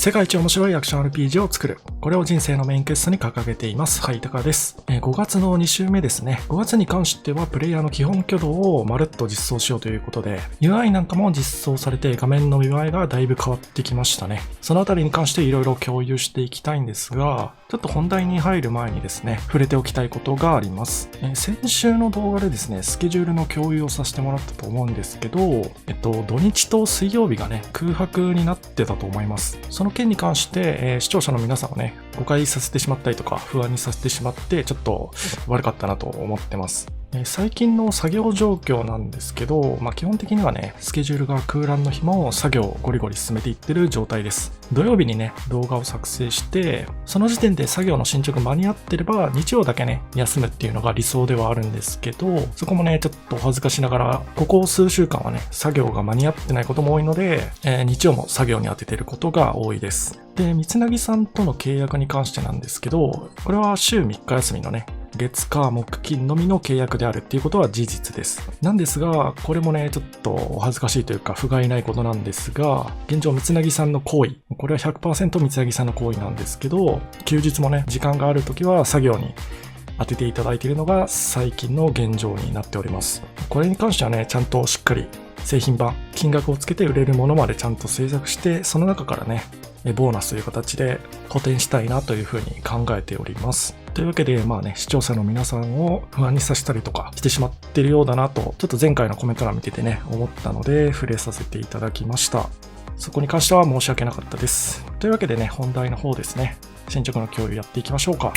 世界一面白いアクション RPG を作る。これを人生のメインクエストに掲げています。はい、タカです。5月の2週目ですね。5月に関してはプレイヤーの基本挙動をまるっと実装しようということで、UI なんかも実装されて画面の見栄えがだいぶ変わってきましたね。そのあたりに関していろいろ共有していきたいんですが、ちょっと本題に入る前にですね、触れておきたいことがあります。先週の動画でですね、スケジュールの共有をさせてもらったと思うんですけど、土日と水曜日がね、空白になってたと思います。その件に関して、視聴者の皆さんをね、誤解させてしまったりとか、不安にさせてしまって、ちょっと悪かったなと思ってます。最近の作業状況なんですけど、基本的にはね、スケジュールが空欄の日も作業をゴリゴリ進めていってる状態です。土曜日にね、動画を作成して、その時点で作業の進捗間に合ってれば、日曜だけね、休むっていうのが理想ではあるんですけど、そこもね、ちょっとお恥ずかしながら、ここ数週間はね、作業が間に合ってないことも多いので、日曜も作業に当ててることが多いです。で、三つなぎさんとの契約に関してなんですけど、これは週3日休みのね、月火木金のみの契約であるっていうことは事実です。なんですが、これもね、ちょっとお恥ずかしいというか、不甲斐ないことなんですが、現状、三つなぎさんの行為、これは 100% 三つなぎさんの行為なんですけど、休日もね、時間があるときは作業に当てていただいているのが最近の現状になっております。これに関してはね、ちゃんとしっかり製品版、金額をつけて売れるものまでちゃんと制作して、その中からね、ボーナスという形で補填したいなというふうに考えております。というわけで、視聴者の皆さんを不安にさせたりとかしてしまっているようだなと、ちょっと前回のコメント欄見ててね、思ったので触れさせていただきました。そこに関しては申し訳なかったです。というわけでね、本題の方ですね、進捗の共有やっていきましょうか。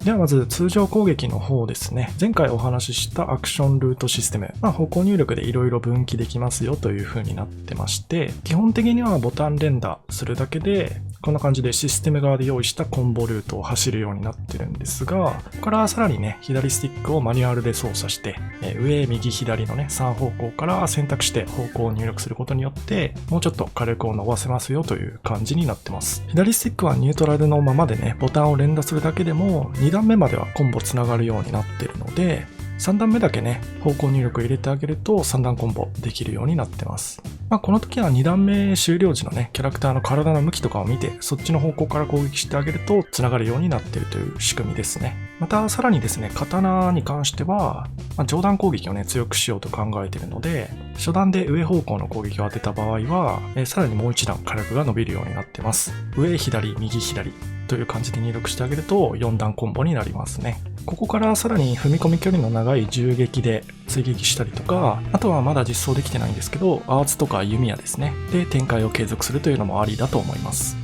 ではまず通常攻撃の方ですね。前回お話ししたアクションルートシステム。方向入力でいろいろ分岐できますよという風になってまして、基本的にはボタン連打するだけで、こんな感じでシステム側で用意したコンボルートを走るようになってるんですが、ここからさらにね、左スティックをマニュアルで操作して、上、右、左のね、3方向から選択して方向を入力することによって、もうちょっと火力を伸ばせますよという感じになってます。左スティックはニュートラルのままでね、ボタンを連打するだけでも、2段目まではコンボつながるようになってるので、3段目だけね、方向入力を入れてあげると3段コンボできるようになってます。この時は2段目終了時のね、キャラクターの体の向きとかを見て、そっちの方向から攻撃してあげるとつながるようになっているという仕組みですね。またさらにですね、刀に関しては、上段攻撃をね、強くしようと考えているので、初段で上方向の攻撃を当てた場合は、さらにもう一段火力が伸びるようになってます。上、左、右、左という感じで入力してあげると4段コンボになりますね。ここからさらに踏み込み距離の長い銃撃で追撃したりとか、あとはまだ実装できてないんですけど、アーツとか弓矢ですね。で、展開を継続するというのもありだと思います。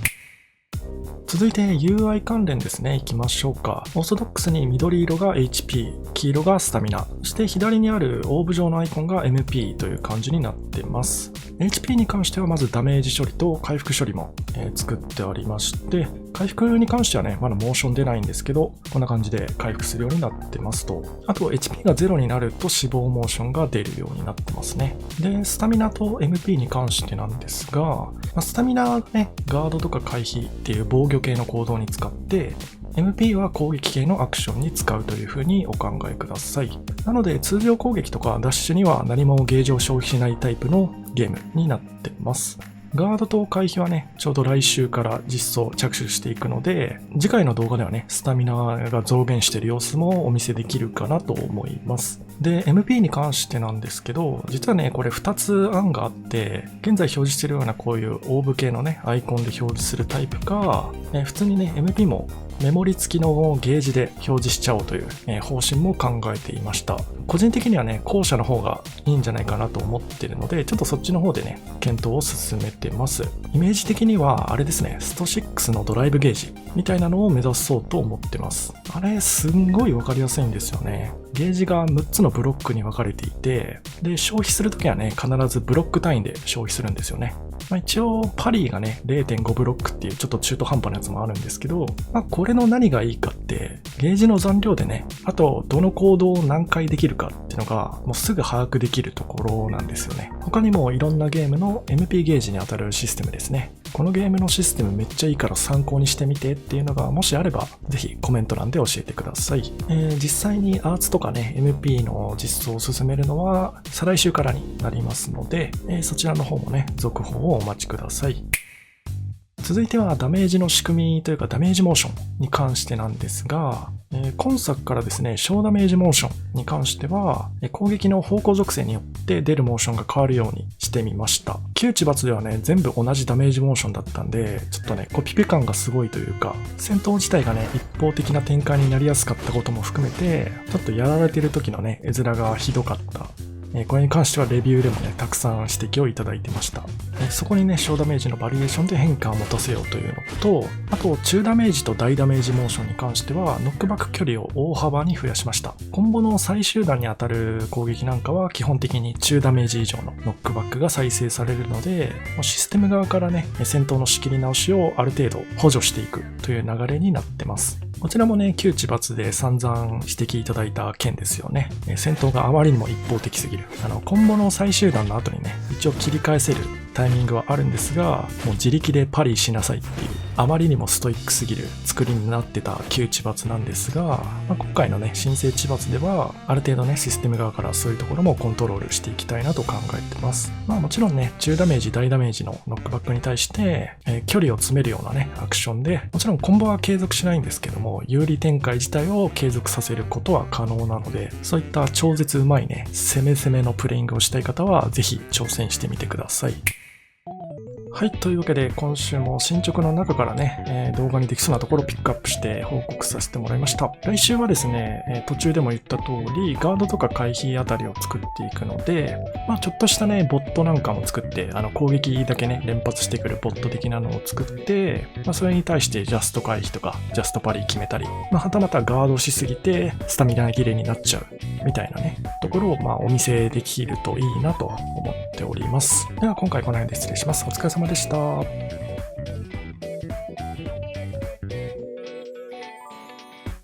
続いて UI 関連ですね、行きましょうか。オーソドックスに緑色が HP、黄色がスタミナ、そして左にあるオーブ状のアイコンが MP という感じになっています。HP に関してはまずダメージ処理と回復処理も作ってありまして、回復に関してはね、まだモーション出ないんですけど、こんな感じで回復するようになってますと。あと HP が0になると死亡モーションが出るようになってますね。で、スタミナと MP に関してなんですが、スタミナはね、ガードとか回避っていう防御系の行動に使って、MP は攻撃系のアクションに使うという風にお考えください。なので通常攻撃とかダッシュには何もゲージを消費しないタイプのゲームになってます。ガードと回避はね、ちょうど来週から実装着手していくので、次回の動画ではね、スタミナが増減している様子もお見せできるかなと思います。で、MP に関してなんですけど、実はね、これ2つ案があって、現在表示しているようなこういうオーブ系のね、アイコンで表示するタイプか、普通にね、MP もメモリ付きのゲージで表示しちゃおうという方針も考えていました。個人的にはね、後者の方がいいんじゃないかなと思っているので、ちょっとそっちの方でね、検討を進めてます。イメージ的には、あれですね、スト6のドライブゲージみたいなのを目指そうと思ってます。あれ、すんごいわかりやすいんですよね。ゲージが6つのブロックに分かれていて、で、消費するときはね、必ずブロック単位で消費するんですよね。一応パリーがね 0.5 ブロックっていうちょっと中途半端なやつもあるんですけど、これの何がいいかってゲージの残量でね、あとどの行動を何回できるかっていうのがもうすぐ把握できるところなんですよね。他にもいろんなゲームの MP ゲージに当たるシステムですね。このゲームのシステムめっちゃいいから参考にしてみてっていうのがもしあればぜひコメント欄で教えてください。実際にアーツとかね MP の実装を進めるのは再来週からになりますので、そちらの方もね続報をお待ちください。続いてはダメージの仕組みというかダメージモーションに関してなんですが、今作からですね、小ダメージモーションに関しては、攻撃の方向属性によって出るモーションが変わるようにしてみました。旧知罰ではね、全部同じダメージモーションだったんで、ちょっとね、コピペ感がすごいというか、戦闘自体がね、一方的な展開になりやすかったことも含めて、ちょっとやられてる時のね、絵面がひどかった。これに関してはレビューでもね、たくさん指摘をいただいてました。そこにね、小ダメージのバリエーションで変化を持たせようというのと、あと、中ダメージと大ダメージモーションに関しては、ノックバック距離を大幅に増やしました。コンボの最終段に当たる攻撃なんかは、基本的に中ダメージ以上のノックバックが再生されるので、システム側からね、戦闘の仕切り直しをある程度補助していくという流れになってます。こちらもね、旧知罰で散々指摘いただいた件ですよね。戦闘があまりにも一方的すぎる。コンボの最終弾の後にね、一応切り返せるタイミングはあるんですが、もう自力でパリしなさいっていう、あまりにもストイックすぎる作りになってた旧知罰なんですが、今回のね、新生知罰では、ある程度ね、システム側からそういうところもコントロールしていきたいなと考えてます。もちろんね、中ダメージ、大ダメージのノックバックに対して、距離を詰めるようなね、アクションで、もちろんコンボは継続しないんですけども、有利展開自体を継続させることは可能なので、そういった超絶うまいね、攻め攻めのプレイングをしたい方は、ぜひ挑戦してみてください。はい。というわけで、今週も進捗の中からね、動画にできそうなところをピックアップして報告させてもらいました。来週はですね、途中でも言った通り、ガードとか回避あたりを作っていくので、ちょっとしたね、ボットなんかも作って、攻撃だけね、連発してくるボット的なのを作って、それに対してジャスト回避とか、ジャストパリ決めたり、はたまたガードしすぎて、スタミナ切れになっちゃう、みたいなね、ところをお見せできるといいなと思っております。では今回この辺で失礼します。お疲れ様でした。